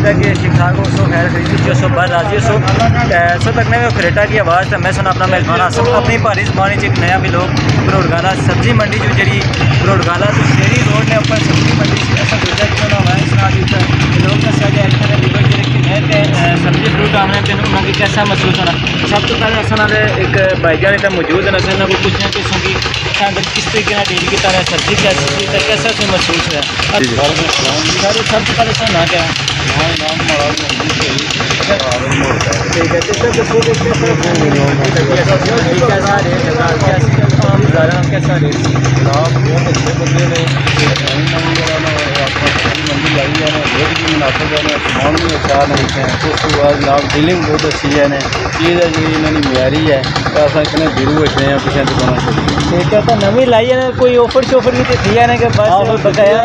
है कि ठीक ठाक हो सो खैर खरीदी सो बाहर राजी सो सो तक में खरेटा की आवाज़ तो मैं सुना अपना मेज़बान आसम अपनी भारी जबानी च एक नया भी लोग बरोड़गाला सब्जी मंडी जो जी बरोड़गाला तो शेरी रोड ने ऊपर सब्जी मंडी ऐसा दूसरा क्यों ना सुना दी लोग दसा जाए सब्जी फ्रूट आने पे उन्होंने कैसा महसूस होना सब तो पहले असल एक भाईजान इतना मौजूद है असल को पूछना कि उसकी अंदर किस तरीके का डील की तरह सब्जी कैसा से महसूस है सर सब तो पहले सुना क्या ठीक है कैसा रेट बहुत अच्छे बंदे ने मंडी लाई है ना रेट भी मुनाफा है सामान भी अच्छा नहीं है उस बाद जनाब डीलिंग बहुत अच्छी है ने चीज़ है जी इन्होंने म्यारी है तो अस इतने बिरू बैठे हैं पिछले दुकान से ठीक है तो नवी लाई है कोई ऑफर शॉफर भी थी है ना कि बस बकाया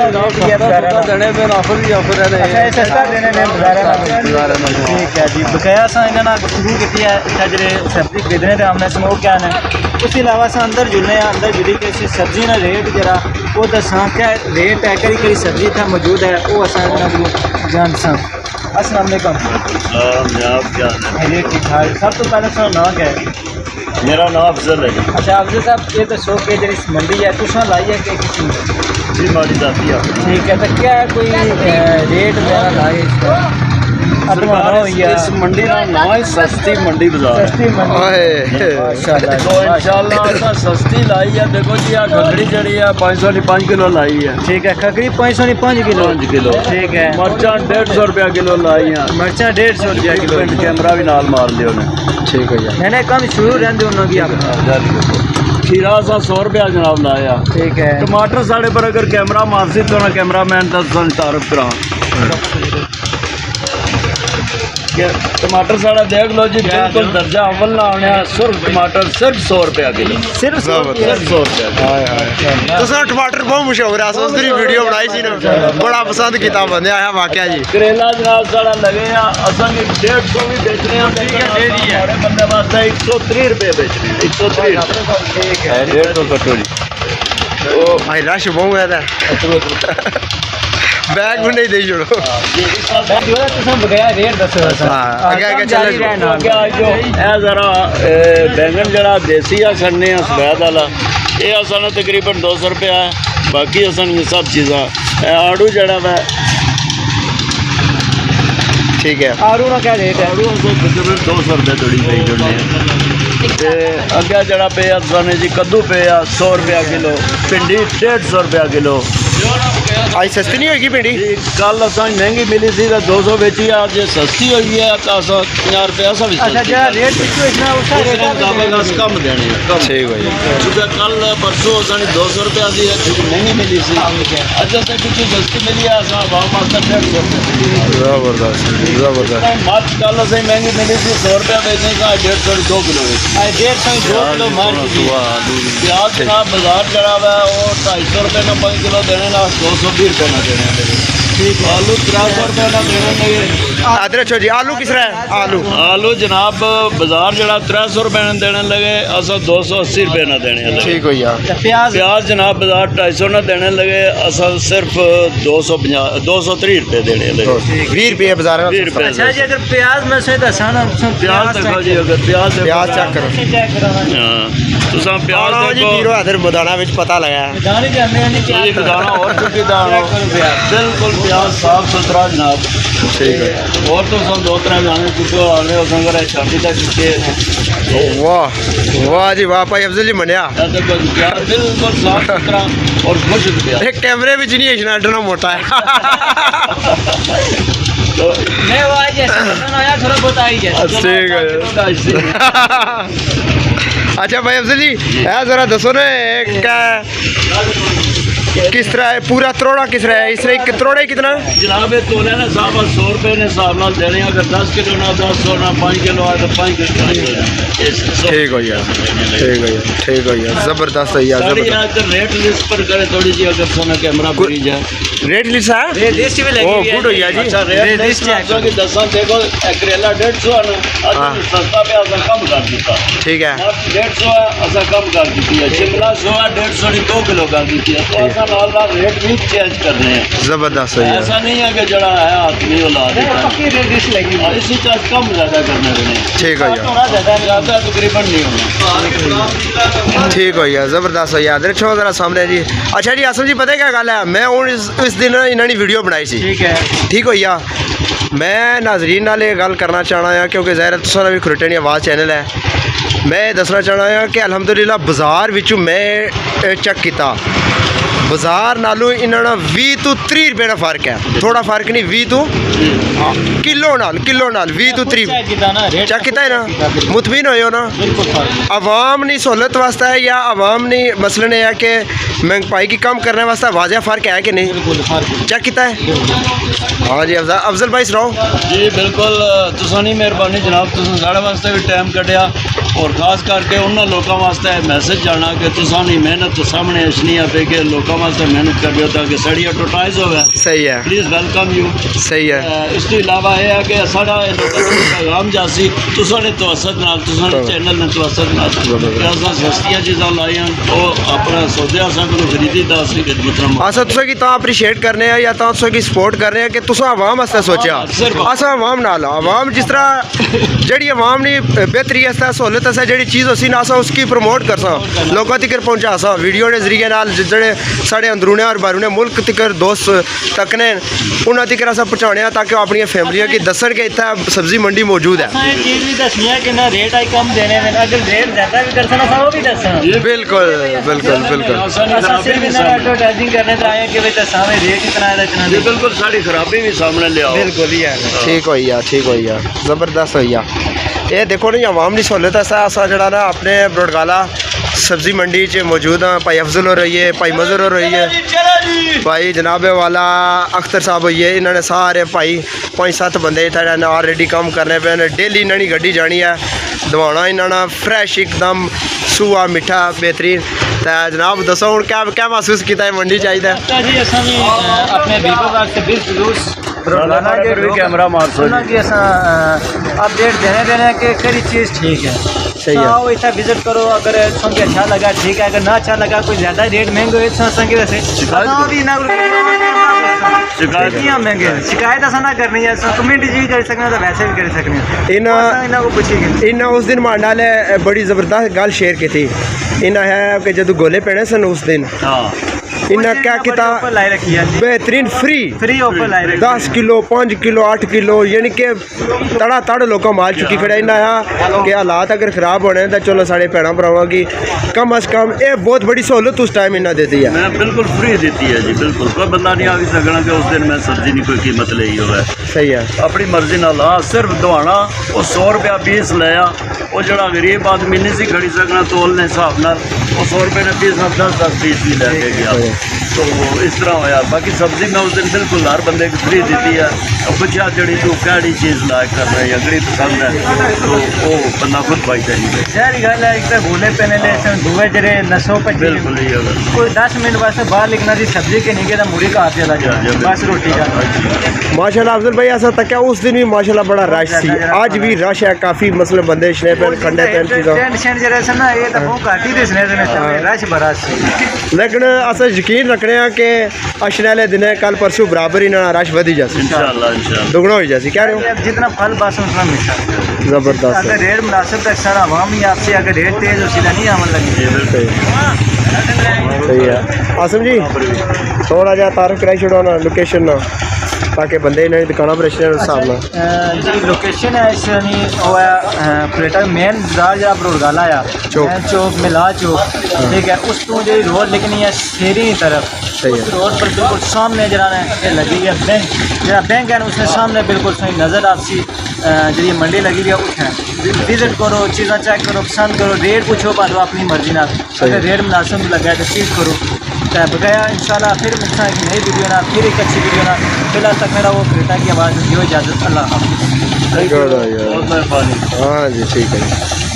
देने में ऑफर भी ऑफर है सस्ता देने में बाजार में ठीक है जी बकाया सा इन्होंने गुफ्तगू की है जो सब्जी खरीदने थे हमने समोह क्या है उसके अलावा अस अंदर जुड़ने अंदर जुड़ी के सब्जी का रेट जरा वो दसा क्या रेट है कई कई सब्जी था मौजूद है वो अस जान दसा अस्सलाम वालेकुम रेट ठीक ठाक सब तो पहले सर ना क्या है मेरा नाम अफजल है अच्छा अफजल साहब ये दसो कि जी मंडी है तुसा लाई है कि किसी जी माड़ी जाती है ठीक है तो क्या कोई रेट वगैरह लाए इसका इस मंडी का नाम है सस्ती मंडी बाजार तो इंशाल्लाह सस्ती लाई है देखो जी आ खकड़ी जड़ी है 505 किलो लाई है ठीक है खकड़ी 505 किलो 5 किलो ठीक है मर्चा 150 रुपया किलो लाई है मर्चा 150 रुपया किलो कैमरा भी नाल मार लियो ने ठीक है जी मैंने कम शुरू रहते उन्होंने की खीरा सा 100 रुपया जनाब लाया ठीक है टमाटर साढ़े पर अगर कैमरा मारसी तो ना कैमरा मैन का तारफ करा टमाटर साढ़ा देख लो जी बिल्कुल दर्जा अव्वल ना आने सुर्ख टमाटर सिर्फ 100 रुपया किलो सिर्फ 100 रुपया तो टमाटर बहुत मशहूर है उस दिन वीडियो बनाई सी ना बड़ा पसंद किया बंदे आया वाकया जी करेला जनाब साढ़ा लगे असन 150 भी बेचने ठीक है डेढ़ी है बंदे वास्ते 130 रुपये बेचने 130 ठीक है 150 कटोरी ओ भाई रश बहुत है बैग भी नहीं दे छोड़ो रेट दसो जरा बैंगन जरा देसी आ सड़ने सफेद वाला ये असन तकरीबन 200 रुपया है बाकी असन सब चीज़ा आड़ू जड़ा वा ठीक है आड़ू का क्या रेट है आड़ू तकरीबन 200 रुपये थोड़ी पे जुड़ने अगे जड़ा पे असाने जी कद्दू पे 100 रुपया किलो भिंडी 150 रुपया किलो आज सस्ती नहीं होगी भिंडी कल अस महंगी मिली थी तो 200 बेची आज सस्ती हुई है तो 50 रुपया कम देने ठीक है क्योंकि कल परसों असानी 200 रुपया दी महंगी मिली थी अच्छा से कुछ सस्ती मिली है जबरदस्त मार्च कल अस महंगी मिली थी 100 रुपया बेचने का 150 2 किलो 150 2 किलो प्याज का बाजार चढ़ा हुआ है और 250 रुपये का 5 किलो देने 220 रुपये ना देने ठीक आलू 300 रुपये ना देने अदरक जी आलू किस तरह है आलू जनाब बाजार जरा 300 रुपये ना देने लगे असा 280 रुपये ना देने लगे ठीक हो प्याज जनाब बाजार 250 ना देने लगे असा सिर्फ 230 रुपये देने लगे 20 रुपये बाजार 20 रुपये अच्छा जी अगर प्याज में से प्याज देखो जी अगर प्याज चेक करो हाँ प्याज पीरो इधर बदाना में पता लगा दाना और चुकीदार बिल्कुल प्याज साफ सुथरा जनाब ठीक है और तो सब 2-3 गाने चुके आने और शादी तक चुके वाह वाह जी वाह भाई अफजल जी मनिया बिल्कुल साफ सुथरा और खुश एक कैमरे में नहीं है अड्डा मोटा है तो थोड़ा बहुत आई ठीक है अच्छा भाई अफजल जी यार जरा दसो ना किस तरह है पूरा त्रोड़ा किस तरह है इस तरह त्रोड़ा कितना जनाब तोले ना साहब 100 रुपये ने हिसाब नाल देने अगर 10 किलो ना 10 ना 5 किलो है तो 5 किलो ठीक हो गया ठीक हो गया जबरदस्त है यार रेट लिस्ट पर करे थोड़ी सी अगर सोना कैमरा पूरी जाए रेट लिस्ट है रेट लिस्ट भी लगी ओ हुई है गुड हो गया जी अच्छा रेट लिस्ट आपको कि दसा देखो करेला 150 है हाँ। ना आज सस्ता पे असा कम कर दिता ठीक है 150 है असा कम कर दी है शिमला 100 150 2 किलो कर दी है तो असा नाल रेट भी चेंज करने हैं जबरदस्त हो गया ऐसा नहीं है कि जड़ा है आदमी वाला पक्की रेट लिस्ट लगी हुई है इसी चार्ज कम ज्यादा करने रहने ठीक हो गया थोड़ा ज़्यादा ज्यादा तकरीबन नहीं होना ठीक हो गया जबरदस्त हो गया देखो जरा सामने जी अच्छा जी आसम जी पता है क्या गल है मैं हूँ इस दिन इन्होंने वीडियो बनाई सी ठीक है ठीक हो गया मैं नाजरीन नाल ये गल करना चाहना है क्योंकि ज़ाहिर है तुसां दा भी खरोटनी आवाज़ चैनल है मैं दसना चाहना है कि अलहमदुलिल्लाह बाज़ार विचों मैं चेक किया बाज़ार नालों इन्होंने 20 तो 30 रुपये का फ़र्क है थोड़ा फ़र्क नहीं 20 तो किलो नाल 20 तो 30 चेक किया है ना मुतमिन हो ना बिल्कुल फर्क आवाम नी सहूलत वास्ते है या आवाम नी मसलन है कि महंगाई की कम करने वास्ते वाजिया फ़र्क है कि नहीं बिल्कुल फर्क चेक किया है हाँ जी अफजल भाई सुनाओ जी बिल्कुल तुसानी मेहरबानी जनाब तुसां साढ़े वास्ते भी टाइम कढ़िया और खास करके उन्होंने लोगों वास्ते मैसेज जाना कि तुसानी मेहनत सामने अचनी पे कि लोगों वास्ते मेहनत कर रहे हो ताकि साड़ी एडवर्टाइज होवे सही है प्लीज़ वेलकम यू सही है इस तो इलावा यह है कि साढ़ा पैगाम जासी तुसां ने तवसत नाल तुसां ने चैनल ने तवसत नाल कि असां सस्तियां चीज़ां लाइयां वो अपना सौदे असां कोलों खरीदी दा असीं खिदमत असा तुसें की तां अप्रीशिएट करने हैं या तां तुसें की सपोर्ट करने हैं कि तुसें आवाम वास्ते सोचा असा आवाम नाल आवाम जिस तरह जेह्ड़ी आवाम नी बेहतरी आस्ते सहूलत आस्ते जेह्ड़ी चीज़ उसी ना असा उसकी प्रमोट करसां लोकां तक पहुंचा वीडियो के जरिए नाल जेह्ड़े साढ़े अंदरूने और बाहरूने मुल्क तक दोस्त तक ने उन्हां तक अस पहुँचाने ताकि अपनी फैमिलियों की दसन के इतना सब्जी मंडी मौजूद है ये चीज़ भी दसनी है कि ना रेट आई कम देने में अगर रेट ज़्यादा भी कर सकना वो भी दसना बिल्कुल बिल्कुल बिल्कुल एडवर्टाइजिंग करने तो आए कि भाई दसा में रेट इतना है इतना जी बिल्कुल साड़ी खराबी भी सामने ले आओ बिल्कुल ही है ठीक हो गया जबरदस्त हो गया ये देखो नहीं आवाम की सहूलत असा जड़ा ना अपने बड़गाला सब्जी मंडी च मौजूद हाँ भाई अफजल हो रही है भाई मजर हो रही है भाई जनाबे वाला अख्तर साहब होई है इन्होंने सारे भाई 5-7 बंदे इतने ऑलरेडी काम करने पे डेली इन्होंने गड्डी जानी है दवाना इन्होंने फ्रैश एकदम सूआ मिठा बेहतरीन तो जनाब दसो हूँ क्या महसूस किया है मंडी चाहिए जी असां भी अपने वीवो वास्ते बिल्कुल कैमरा मार कि अपडेट देने कि कई चीज़ ठीक है सही है आओ इतना विजिट करो अगर संगे अच्छा लगा ठीक है अगर ना अच्छा लगा कोई ज़्यादा रेट महंगे हुए तो संगे वैसे शिकायत महंगे शिकायत ऐसा ना करनी है कमेंट जी कर सकते तो वैसे भी कर सकते इन्हें को पूछेंगे इन्हें उस दिन मांडा ने बड़ी ज़बरदस्त गल शेयर की थी इन्हें है कि जो गोले पेने सन उस दिन हाँ इन्हें क्या किया लाई रखी है बेहतरीन फ्री ऑफर लाई रखी 10 किलो 5 किलो 8 किलो यानी कि तड़ा तड़ लोग माल चुकी खड़े इन्हें आया कि हालात अगर खराब होने तो चलो साढ़े भैन भरावां की कम अज कम ये बहुत बड़ी सहूलत उस टाइम इन्हें देती है मैं बिल्कुल फ्री देती है जी बिल्कुल कोई बंदा नहीं आ भी सकना कि उस दिन मैं सब्जी नहीं कोई कीमत ले हो सही है अपनी मर्जी नाल हाँ सिर्फ दवाना वो 100 रुपया पीस लिया वो जड़ा गरीब आदमी नहीं सी खड़ी सकना तोलने हिसाब नाल वो 100 रुपये ने पीस 10 पीस भी लेके गया तो इस तरह होया बाकी सब्जी मैं उस दिन बिल्कुल हर बंदे को फ्री दी है और पूछा जड़ी तू कैड़ी चीज़ लायक कर रहे हैं अगड़ी पसंद है तो वो बंदा खुद पाई चाहिए यार गल है एक भूले पेने ले दुए जरे नसो पची बिल्कुल ही अगर कोई 10 मिनट वास्ते बाहर लिखना थी सब्जी के नहीं गया मुड़ी का हाथ चला जाए बस रोटी का माशाल्लाह अफजल भाई ऐसा तक उस दिन भी माशाल्लाह बड़ा रश थी आज भी रश है काफ़ी मतलब बंदे शने पे खंडे पे टेंशन जरे से ना ये तो बहुत घाटी दे सने रश बड़ा लेकिन अस यकीन रखने हैं कि अशने वाले दिन कल परसों बराबर ही ना रश वधी जासी इंशाल्लाह दुगना हो जासी कह रहे हो जितना फल बस उतना मीठा जबरदस्त अगर रेट मुनासिब तक सारा आवाम ही आपसे अगर रेट तेज हो सीधा नहीं आमन लगी सही है आसम जी थोड़ा जहा तारफ कराई छोड़ो ना लोकेशन ना ताकि बंदे इन्हें दुकाना पर अच्छे हिसाब ना जी लोकेशन है इस प्लेटर मेन बाजार जरा बरोड़गाला आ चौक मिला चौक ठीक है उस तो जी रोड लिखनी है शेरी तरफ उस रोड पर बिल्कुल सामने जरा लगी है बैंक जरा बैंक है उसके सामने बिल्कुल सही नज़र आपसी जी मंडी लगी हुई है उठें विजिट करो चीज़ें चेक करो पसंद करो रेट पूछो पालो अपनी मर्जी ना अगर रेट मुनासिब लगा है तो चीज़ करो बगैर इंशाल्लाह फिर मिलता है एक नई वीडियो ना फिर एक अच्छी वीडियो ना फिलहाल तक मेरा वो क्रेटा की आवाज़ दियो इजाज़त अल्लाह हाफ़िज़ हाँ जी ठीक है।